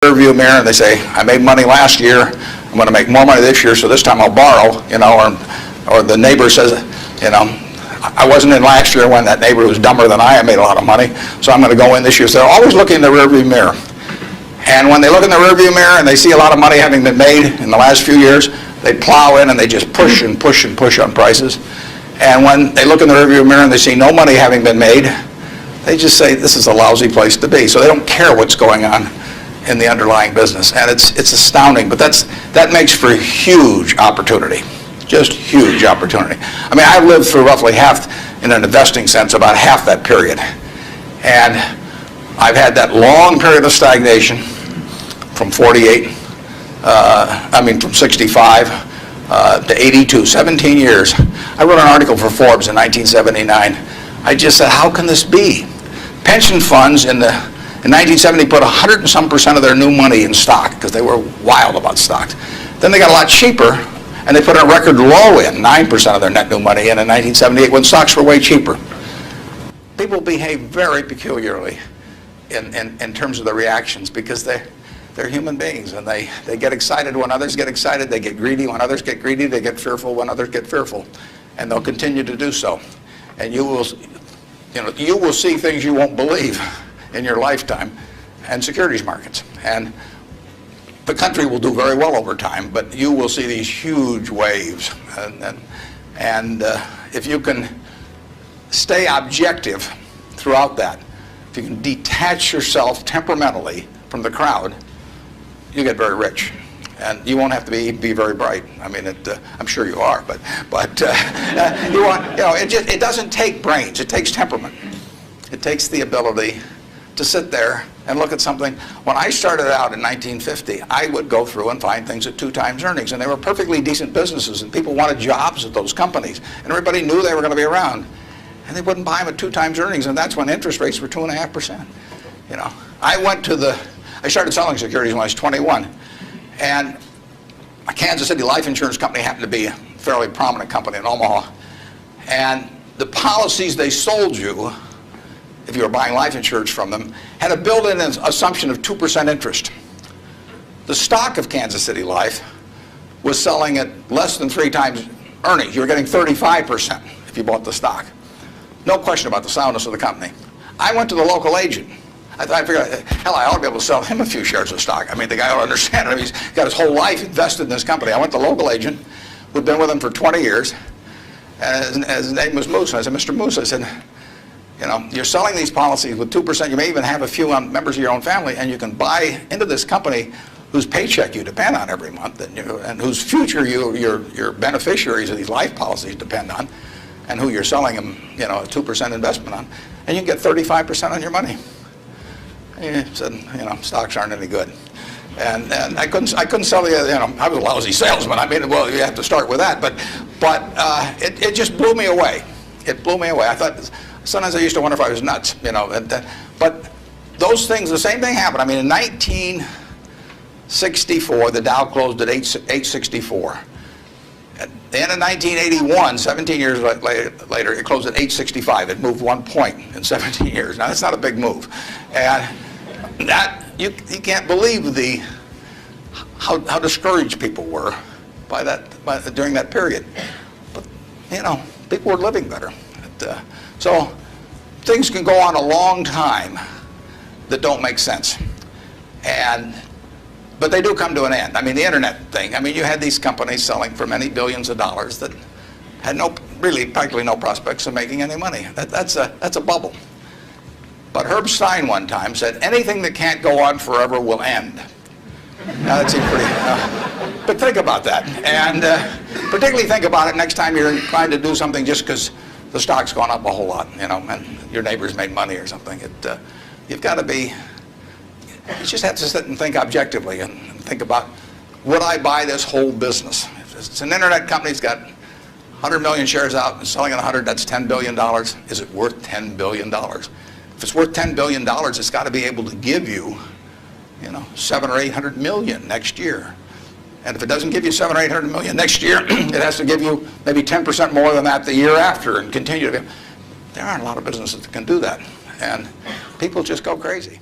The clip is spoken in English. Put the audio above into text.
rearview mirror and they say, I made money last year, I'm going to make more money this year, so this time I'll borrow, or the neighbor says, I wasn't in last year when that neighbor was dumber than I made a lot of money, so I'm going to go in this year. So they're always looking in the rearview mirror. And when they look in the rearview mirror and they see a lot of money having been made in the last few years, they plow in and they just push and push and push on prices. And when they look in the rearview mirror and they see no money having been made, they just say this is a lousy place to be. So they don't care what's going on in the underlying business. And it's astounding, but that makes for huge opportunity. Just huge opportunity. I mean, I've lived through roughly half, in an investing sense, about half that period. And I've had that long period of stagnation from 65 to 82, 17 years. I wrote an article for Forbes in 1979. I just said, how can this be? Pension funds in 1970 put 100 and some % of their new money in stock because they were wild about stocks. Then they got a lot cheaper, and they put a record low in, 9% of their net new money in 1978 when stocks were way cheaper. People behave very peculiarly in terms of the reactions because they're human beings, and they get excited when others get excited, they get greedy when others get greedy, they get fearful when others get fearful, and they'll continue to do so. And you will see things you won't believe in your lifetime and securities markets. And the country will do very well over time, but you will see these huge waves. And if you can stay objective throughout that, if you can detach yourself temperamentally from the crowd, you get very rich. And you won't have to be very bright. I mean, I'm sure you are, but it doesn't take brains. It takes temperament. It takes the ability to sit there and look at something. When I started out in 1950, I would go through and find things at 2 times earnings, and they were perfectly decent businesses, and people wanted jobs at those companies, and everybody knew they were going to be around, and they wouldn't buy them at 2 times earnings, and that's when interest rates were 2.5%. I started selling securities when I was 21, and a Kansas City life insurance company happened to be a fairly prominent company in Omaha, and the policies they sold you, if you were buying life insurance from them, had a built-in assumption of 2% interest. The stock of Kansas City Life was selling at less than 3 times earnings. You were getting 35% if you bought the stock. No question about the soundness of the company. I went to the local agent. I figured, hell, I ought to be able to sell him a few shares of stock. I mean, the guy ought to understand it. I mean, he's got his whole life invested in this company. I went to the local agent who'd been with him for 20 years, and his name was Moose. And I said, Mr. Moose, I said, you're selling these policies with 2%. You may even have a few members of your own family, and you can buy into this company whose paycheck you depend on every month, and whose future your beneficiaries of these life policies depend on, and who you're selling them, a 2% investment on, and you can get 35% on your money. And he said, stocks aren't any good, and I couldn't sell the, I was a lousy salesman. I mean, well, you have to start with that, but it just blew me away. It blew me away. I thought. Sometimes I used to wonder if I was nuts, but those things, the same thing happened. I mean, in 1964, the Dow closed at 864. At the end of 1981, 17 years later, it closed at 865. It moved 1 point in 17 years. Now, that's not a big move. And that, you can't believe how discouraged people were during that period. But, people were living better. So things can go on a long time that don't make sense, but they do come to an end. I mean, the internet thing. I mean, you had these companies selling for many billions of dollars that had practically no prospects of making any money. That's a bubble. But Herb Stein one time said, anything that can't go on forever will end. Now that seems pretty. But think about that, and particularly think about it next time you're trying to do something just because the stock's gone up a whole lot, and your neighbor's made money or something. You've got to be, you just have to sit and think objectively and think about, would I buy this whole business? If it's an internet company that's got 100 million shares out and selling at 100, that's $10 billion. Is it worth $10 billion? If it's worth $10 billion, it's got to be able to give you, 700 or 800 million next year. And if it doesn't give you 700 or 800 million next year, it has to give you maybe 10% more than that the year after and continue to. There aren't a lot of businesses that can do that. And people just go crazy.